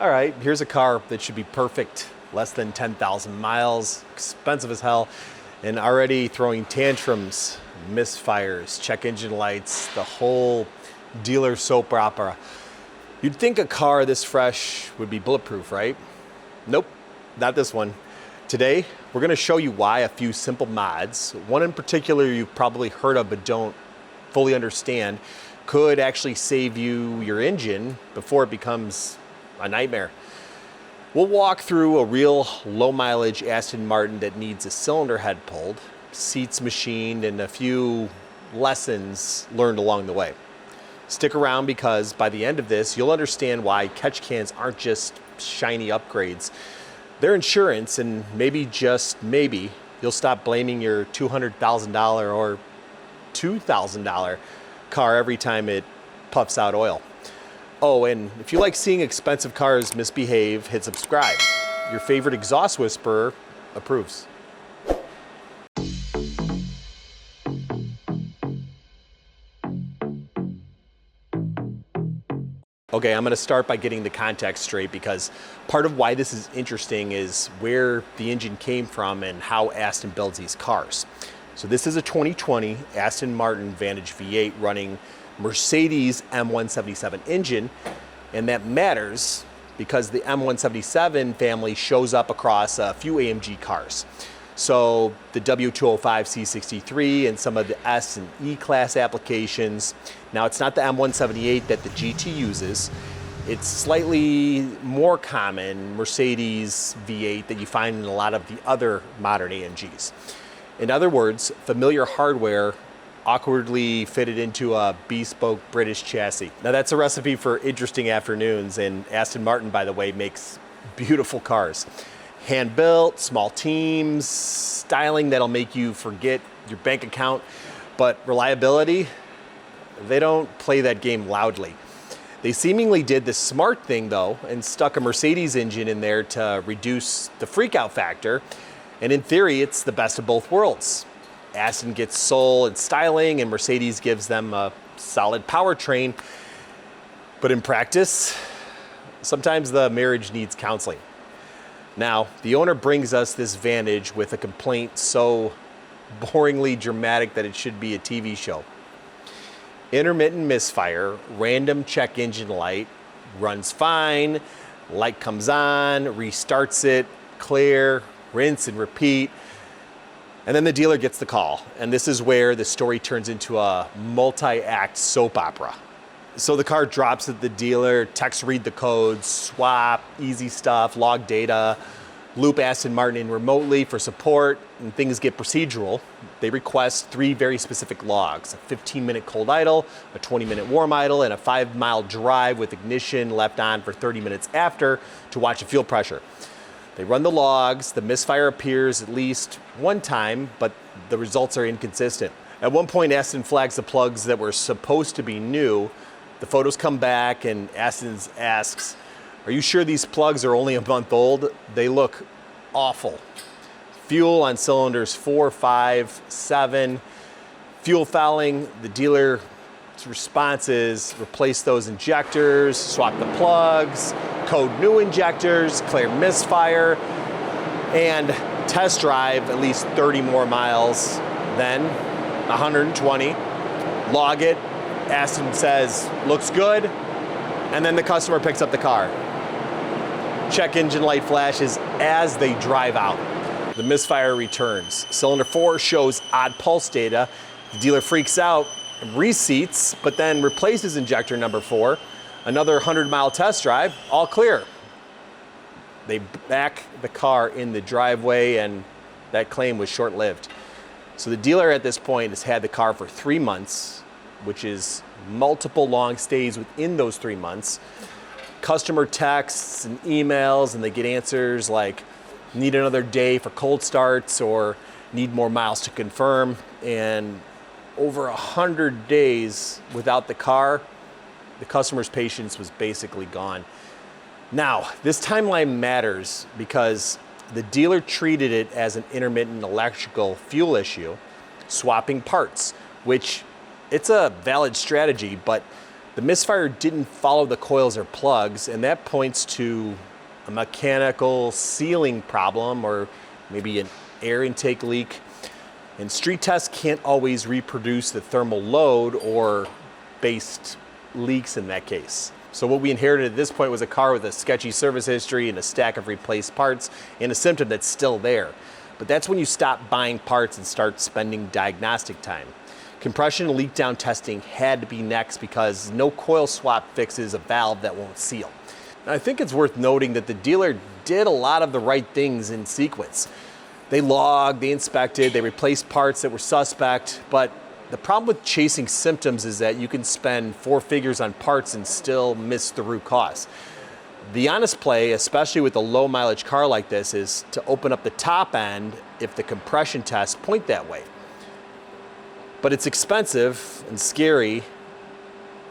All right, here's a car that should be perfect, less than 10,000 miles, expensive as hell, and already throwing tantrums, misfires, check engine lights, the whole dealer soap opera. You'd think a car this fresh would be bulletproof, right? Nope, not this one. Today, we're gonna show you why a few simple mods, one in particular you've probably heard of but don't fully understand, could actually save you your engine before it becomes a nightmare. We'll walk through a real low mileage Aston Martin that needs a cylinder head pulled, seats machined, and a few lessons learned along the way. Stick around because by the end of this, you'll understand why CATCHCANs aren't just shiny upgrades. They're insurance, and maybe, just maybe, you'll stop blaming your $200,000 or $2,000 car every time it puffs out oil. Oh, and if you like seeing expensive cars misbehave, hit subscribe. Your favorite exhaust whisperer approves. Okay, I'm gonna start by getting the context straight because part of why this is interesting is where the engine came from and how Aston builds these cars. So this is a 2020 Aston Martin Vantage V8 running Mercedes M177 engine, and that matters because the M177 family shows up across a few AMG cars. So the W205 C63 and some of the S and E class applications. Now it's not the M178 that the GT uses. It's slightly more common Mercedes V8 that you find in a lot of the other modern AMGs. In other words, familiar hardware awkwardly fitted into a bespoke British chassis. Now that's a recipe for interesting afternoons, and Aston Martin, by the way, makes beautiful cars. Hand built, small teams, styling that'll make you forget your bank account, but reliability, they don't play that game loudly. They seemingly did the smart thing though and stuck a Mercedes engine in there to reduce the freakout factor, and in theory it's the best of both worlds. Aston gets soul and styling, and Mercedes gives them a solid powertrain. But in practice, sometimes the marriage needs counseling. Now, the owner brings us this Vantage with a complaint so boringly dramatic that it should be a TV show. Intermittent misfire, random check engine light, runs fine, light comes on, restarts it, clear, rinse and repeat. And then the dealer gets the call, and this is where the story turns into a multi-act soap opera. So the car drops at the dealer, techs read the codes, swap, easy stuff, log data, loop Aston Martin in remotely for support, and things get procedural. They request 3 very specific logs: a 15-minute cold idle, a 20-minute warm idle, and a 5-mile drive with ignition left on for 30 minutes after to watch the fuel pressure. They run the logs, the misfire appears at least one time, but the results are inconsistent. At one point, Aston flags the plugs that were supposed to be new. The photos come back and Aston asks, "Are you sure these plugs are only a month old? They look awful." Fuel on cylinders 4, 5, 7. Fuel fouling, the dealer's response is replace those injectors, swap the plugs, code new injectors, clear misfire, and test drive at least 30 more miles, then 120, log it, Aston says, looks good, and then the customer picks up the car. Check engine light flashes as they drive out. The misfire returns. Cylinder 4 shows odd pulse data. The dealer freaks out, reseats, but then replaces injector number 4. Another 100-mile test drive, all clear. They back the car in the driveway, and that claim was short-lived. So the dealer at this point has had the car for 3 months, which is multiple long stays within those 3 months. Customer texts and emails, and they get answers like, need another day for cold starts or need more miles to confirm. And over 100 days without the car, the customer's patience was basically gone. Now, this timeline matters because the dealer treated it as an intermittent electrical fuel issue, swapping parts, which it's a valid strategy, but The misfire didn't follow the coils or plugs, and that points to a mechanical sealing problem or maybe an air intake leak. And street tests can't always reproduce the thermal load or based leaks in that case. So what we inherited at this point was a car with a sketchy service history and a stack of replaced parts and a symptom that's still there. But that's when you stop buying parts and start spending diagnostic time. Compression and leak down testing had to be next because no coil swap fixes a valve that won't seal. Now, I think it's worth noting that the dealer did a lot of the right things in sequence. They logged, they inspected, they replaced parts that were suspect, but the problem with chasing symptoms is that you can spend 4 figures on parts and still miss the root cause. The honest play, especially with a low mileage car like this, is to open up the top end if the compression tests point that way. But it's expensive and scary,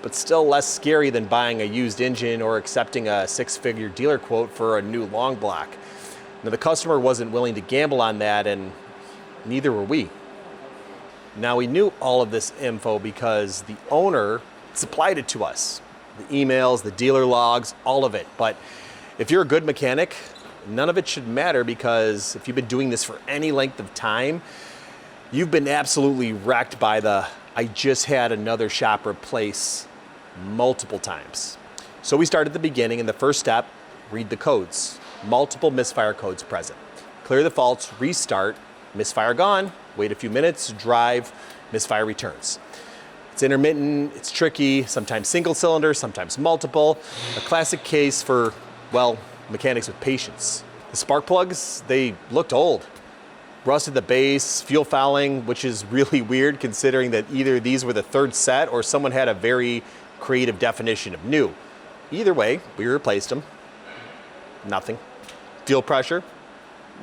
but still less scary than buying a used engine or accepting a 6-figure dealer quote for a new long block. Now, the customer wasn't willing to gamble on that, and neither were we. Now, we knew all of this info because the owner supplied it to us. The emails, the dealer logs, all of it. But if you're a good mechanic, none of it should matter because if you've been doing this for any length of time, you've been absolutely wrecked by the I just had another shop replace multiple times. So we start at the beginning, and the first step, read the codes. Multiple misfire codes present. Clear the faults, restart, misfire gone, wait a few minutes, drive, misfire returns. It's intermittent, it's tricky, sometimes single cylinder, sometimes multiple. A classic case for, well, mechanics with patience. The spark plugs, they looked old. Rusted the base, fuel fouling, which is really weird considering that either these were the third set or someone had a very creative definition of new. Either way, we replaced them. Nothing. Fuel pressure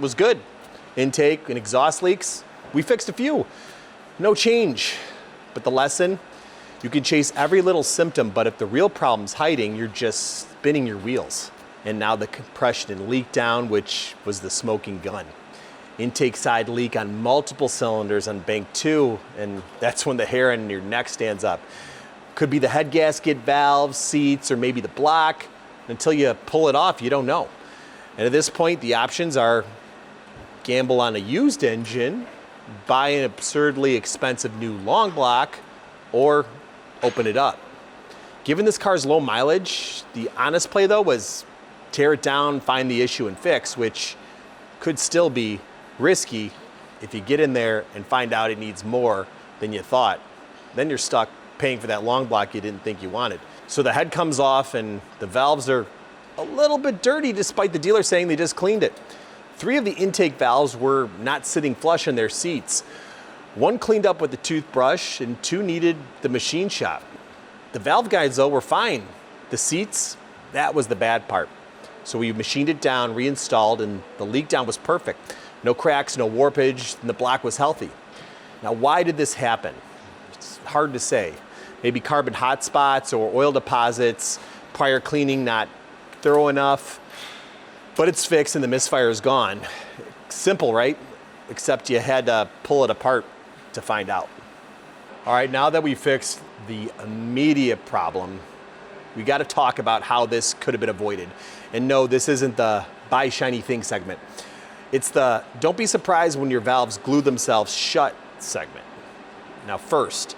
was good. Intake and exhaust leaks, we fixed a few. No change. But the lesson, you can chase every little symptom, but if the real problem's hiding, you're just spinning your wheels. And now the compression and leak down, which was the smoking gun. Intake side leak on multiple cylinders on bank 2, and that's when the hair on your neck stands up. Could be the head gasket, valves, seats, or maybe the block. Until you pull it off, you don't know. And at this point, the options are gamble on a used engine, buy an absurdly expensive new long block, or open it up. Given this car's low mileage, the honest play though was tear it down, find the issue and fix, which could still be risky if you get in there and find out it needs more than you thought. Then you're stuck paying for that long block you didn't think you wanted. So the head comes off and the valves are a little bit dirty despite the dealer saying they just cleaned it. 3 of the intake valves were not sitting flush in their seats. 1 cleaned up with a toothbrush and 2 needed the machine shop. The valve guides though were fine. The seats, that was the bad part. So we machined it down, reinstalled, and the leak down was perfect. No cracks, no warpage, and the block was healthy. Now, why did this happen? It's hard to say. Maybe carbon hot spots or oil deposits, prior cleaning not thorough enough, but it's fixed and the misfire is gone. Simple, right? Except you had to pull it apart to find out. All right, now that we fixed the immediate problem, we got to talk about how this could have been avoided. And no, this isn't the buy shiny thing segment. It's the don't be surprised when your valves glue themselves shut segment. Now first,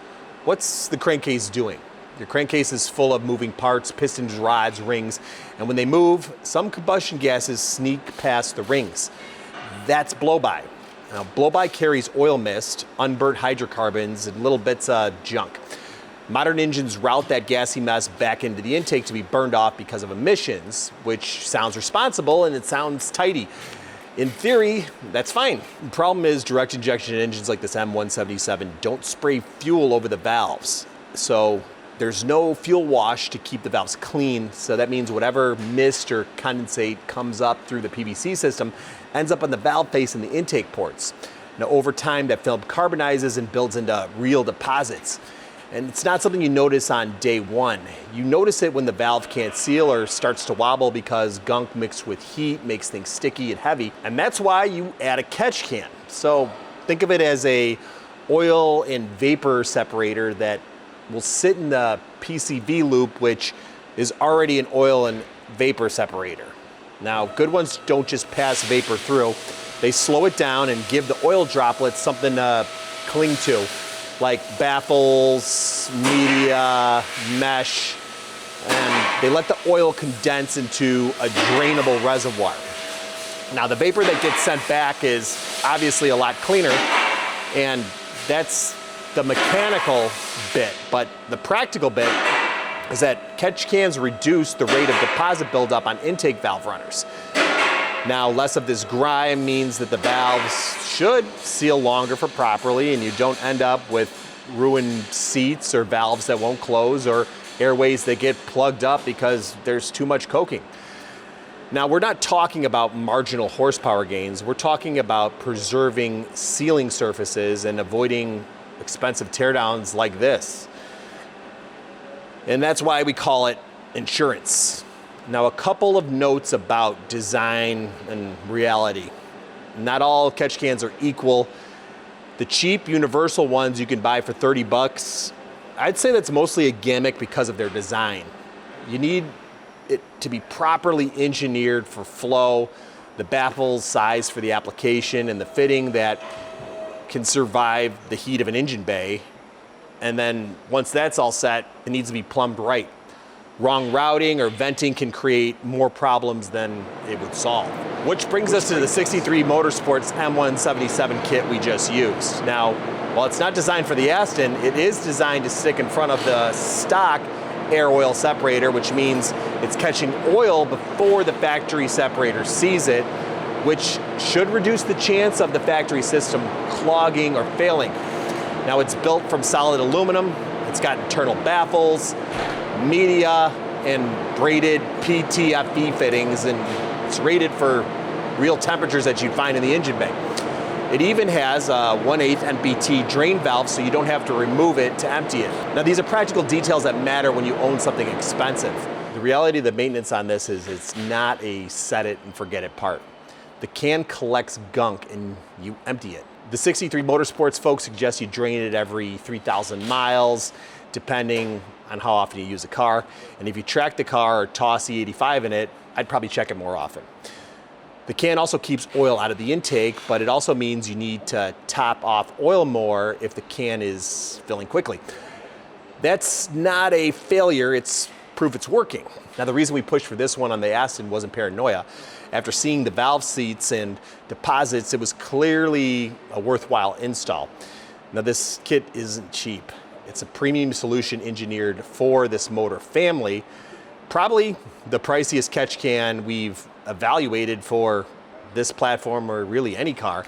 what's the crankcase doing? Your crankcase is full of moving parts, pistons, rods, rings, and when they move, some combustion gases sneak past the rings. That's blow-by. Now, blow-by carries oil mist, unburnt hydrocarbons, and little bits of junk. Modern engines route that gassy mess back into the intake to be burned off because of emissions, which sounds responsible and it sounds tidy. In theory, that's fine. The problem is direct injection engines like this M177 don't spray fuel over the valves. So there's no fuel wash to keep the valves clean. So that means whatever mist or condensate comes up through the PVC system ends up on the valve face and the intake ports. Now over time that film carbonizes and builds into real deposits. And it's not something you notice on day one. You notice it when the valve can't seal or starts to wobble because gunk mixed with heat makes things sticky and heavy. And that's why you add a CATCHCAN. So think of it as a oil and vapor separator that will sit in the PCV loop, which is already an oil and vapor separator. Now, good ones don't just pass vapor through. They slow it down and give the oil droplets something to cling to, like baffles, media, mesh, and they let the oil condense into a drainable reservoir. Now, the vapor that gets sent back is obviously a lot cleaner, and that's the mechanical bit, but the practical bit is that catch cans reduce the rate of deposit buildup on intake valve runners. Now, less of this grime means that the valves should seal longer for properly, and you don't end up with ruined seats or valves that won't close or airways that get plugged up because there's too much coking. Now, we're not talking about marginal horsepower gains. We're talking about preserving sealing surfaces and avoiding expensive teardowns like this. And that's why we call it insurance. Now, a couple of notes about design and reality. Not all catch cans are equal. The cheap universal ones you can buy for 30 bucks, I'd say that's mostly a gimmick because of their design. You need it to be properly engineered for flow, the baffle size for the application, and the fitting that can survive the heat of an engine bay. And then once that's all set, it needs to be plumbed right. Wrong routing or venting can create more problems than it would solve. Which brings us to the 63 Motorsports M177 kit we just used. Now, while it's not designed for the Aston, it is designed to stick in front of the stock air oil separator, which means it's catching oil before the factory separator sees it, which should reduce the chance of the factory system clogging or failing. Now, it's built from solid aluminum, it's got internal baffles, media, and braided PTFE fittings, and it's rated for real temperatures that you'd find in the engine bay. It even has a 1/8 MPT drain valve, so you don't have to remove it to empty it. Now, these are practical details that matter when you own something expensive. The reality of the maintenance on this is it's not a set it and forget it part. The can collects gunk and you empty it. The 63 Motorsports folks suggest you drain it every 3,000 miles, depending on how often you use the car. And if you track the car or toss E85 in it, I'd probably check it more often. The can also keeps oil out of the intake, but it also means you need to top off oil more if the can is filling quickly. That's not a failure, it's proof it's working. Now, the reason we pushed for this one on the Aston wasn't paranoia. After seeing the valve seats and deposits, it was clearly a worthwhile install. Now, this kit isn't cheap. It's a premium solution engineered for this motor family. Probably the priciest catch can we've evaluated for this platform or really any car.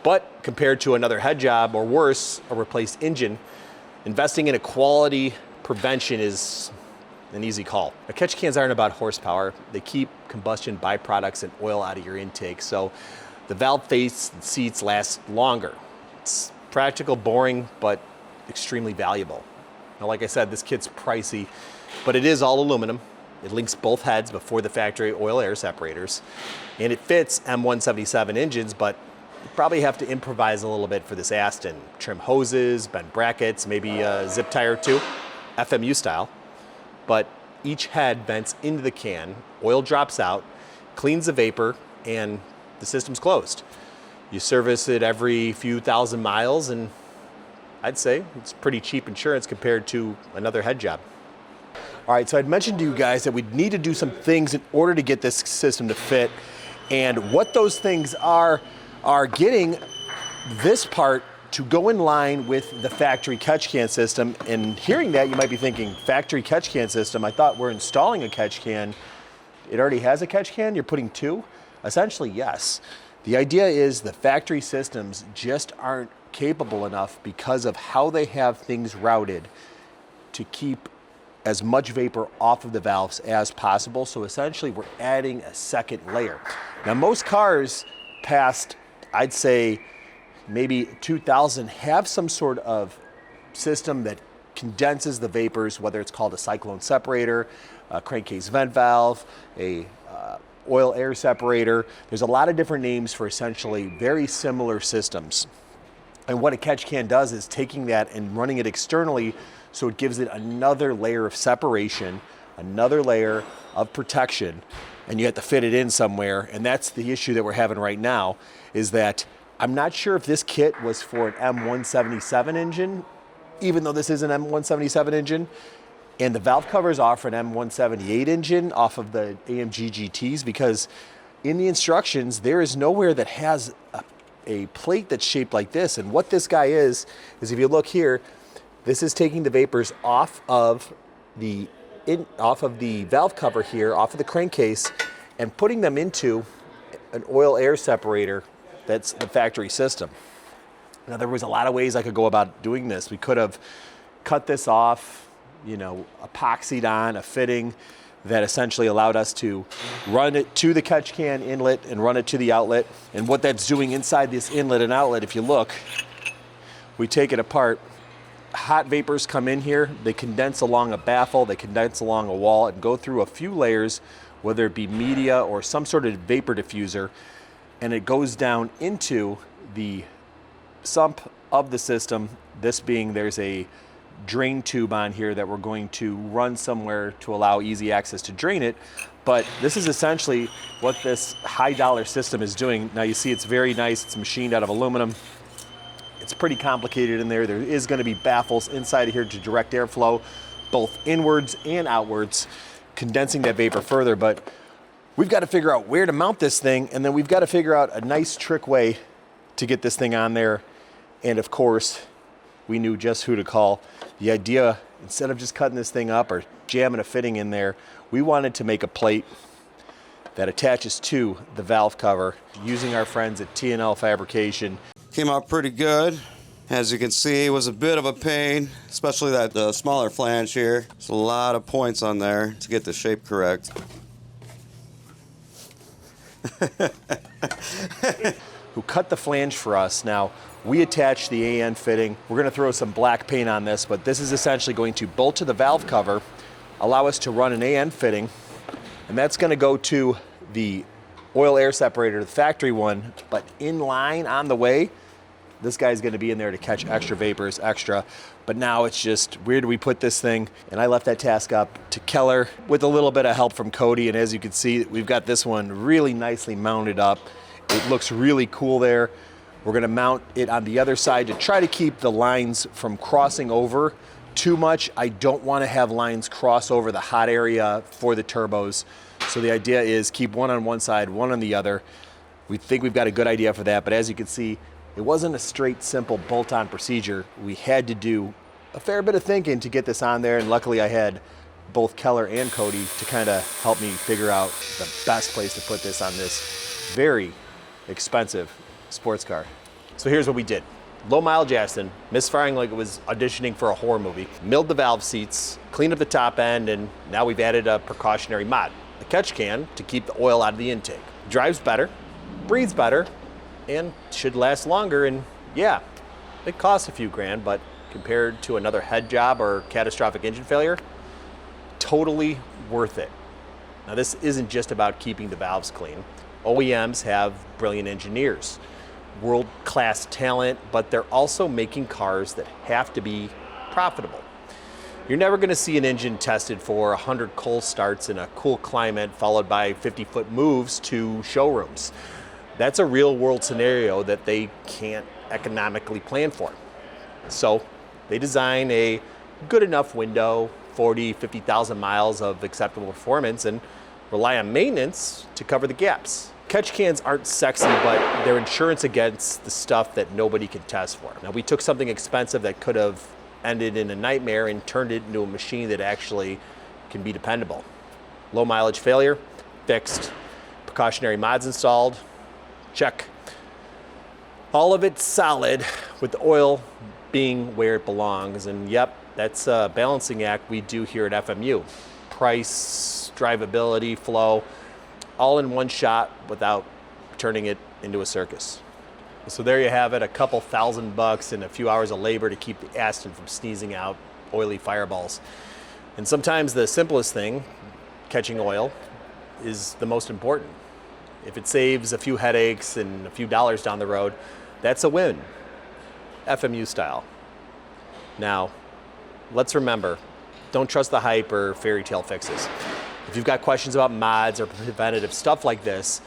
But compared to another head job or worse, a replaced engine, investing in a quality prevention is an easy call. Now, catch cans aren't about horsepower. They keep combustion byproducts and oil out of your intake, so the valve face and seats last longer. It's practical, boring, but extremely valuable. Now, like I said, this kit's pricey, but it is all aluminum. It links both heads before the factory oil air separators, and it fits M177 engines, but you probably have to improvise a little bit for this Aston. Trim hoses, bend brackets, maybe a zip tie or two, FMU style. But each head vents into the can, oil drops out, cleans the vapor, and the system's closed. You service it every few thousand miles, and I'd say it's pretty cheap insurance compared to another head job. All right, so I'd mentioned to you guys that we'd need to do some things in order to get this system to fit, and what those things are getting this part to go in line with the factory catch can system. And hearing that, you might be thinking, factory catch can system, I thought we're installing a catch can. It already has a catch can, you're putting two? Essentially, yes. The idea is the factory systems just aren't capable enough because of how they have things routed to keep as much vapor off of the valves as possible. So essentially, we're adding a second layer. Now, most cars past, I'd say, maybe 2000 have some sort of system that condenses the vapors, whether it's called a cyclone separator, a crankcase vent valve, a oil air separator. There's a lot of different names for essentially very similar systems. And what a catch can does is taking that and running it externally So it gives it another layer of separation, another layer of protection, and you have to fit it in somewhere. And that's the issue that we're having right now, is that I'm not sure if this kit was for an M177 engine, even though this is an M177 engine, and the valve covers are for an M178 engine off of the AMG GTs, because in the instructions, there is nowhere that has a plate that's shaped like this. And what this guy is if you look here, this is taking the vapors off of the valve cover here, off of the crankcase, and putting them into an oil air separator that's the factory system. Now, there was a lot of ways I could go about doing this. We could have cut this off, you know, epoxied on a fitting that essentially allowed us to run it to the CATCHCAN inlet and run it to the outlet. And what that's doing inside this inlet and outlet, if you look, we take it apart, hot vapors come in here, they condense along a baffle, they condense along a wall and go through a few layers, whether it be media or some sort of vapor diffuser, and it goes down into the sump of the system. This being, there's a drain tube on here that we're going to run somewhere to allow easy access to drain it. But this is essentially what this high dollar system is doing. Now you see it's very nice, it's machined out of aluminum. It's pretty complicated in there. There is going to be baffles inside of here to direct airflow, both inwards and outwards, condensing that vapor further. But we've got to figure out where to mount this thing, and then we've got to figure out a nice trick way to get this thing on there. And of course, we knew just who to call. The idea, instead of just cutting this thing up or jamming a fitting in there, we wanted to make a plate that attaches to the valve cover using our friends at TL Fabrication. Came out pretty good. As you can see, it was a bit of a pain, especially that smaller flange here. There's a lot of points on there to get the shape correct. Who cut the flange for us. Now, we attached the AN fitting. We're gonna throw some black paint on this, but this is essentially going to bolt to the valve cover, allow us to run an AN fitting, and that's gonna go to the oil air separator, the factory one, but in line on the way, this guy's gonna be in there to catch extra vapors, but now it's just, where do we put this thing? And I left that task up to Keller with a little bit of help from Cody, and as you can see, we've got this one really nicely mounted up. It looks really cool there. We're gonna mount it on the other side to try to keep the lines from crossing over too much. I don't wanna have lines cross over the hot area for the turbos. So the idea is keep one on one side, one on the other. We think we've got a good idea for that, but as you can see, it wasn't a straight, simple bolt-on procedure. We had to do a fair bit of thinking to get this on there, and luckily I had both Keller and Cody to kind of help me figure out the best place to put this on this very expensive sports car. So here's what we did. Low mileage Aston, misfiring like it was auditioning for a horror movie, milled the valve seats, cleaned up the top end, and now we've added a precautionary mod, a CATCHCAN to keep the oil out of the intake. Drives better, breathes better, and should last longer. And yeah, it costs a few grand, but compared to another head job or catastrophic engine failure, totally worth it. Now this isn't just about keeping the valves clean. OEMs have brilliant engineers, world-class talent, but they're also making cars that have to be profitable. You're never gonna see an engine tested for 100 cold starts in a cool climate followed by 50-foot moves to showrooms. That's a real world scenario that they can't economically plan for. So they design a good enough window, 40, 50,000 miles of acceptable performance, and rely on maintenance to cover the gaps. CATCHCANs aren't sexy, but they're insurance against the stuff that nobody can test for. Now we took something expensive that could have ended in a nightmare and turned it into a machine that actually can be dependable. Low mileage failure, fixed. Precautionary mods installed, check. All of it solid, with the oil being where it belongs. And yep, that's a balancing act we do here at FMU. Price, drivability, flow, all in one shot without turning it into a circus. So there you have it, a couple $1,000 and a few hours of labor to keep the Aston from sneezing out oily fireballs. And sometimes the simplest thing, catching oil, is the most important. If it saves a few headaches and a few dollars down the road, that's a win, FMU style. Now, let's remember, don't trust the hype or fairy tale fixes. If you've got questions about mods or preventative stuff like this,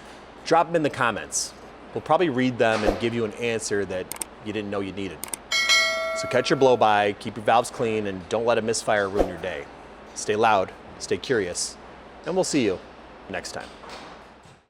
drop them in the comments. We'll probably read them and give you an answer that you didn't know you needed. So catch your blow-by, keep your valves clean, and don't let a misfire ruin your day. Stay loud, stay curious, and we'll see you next time.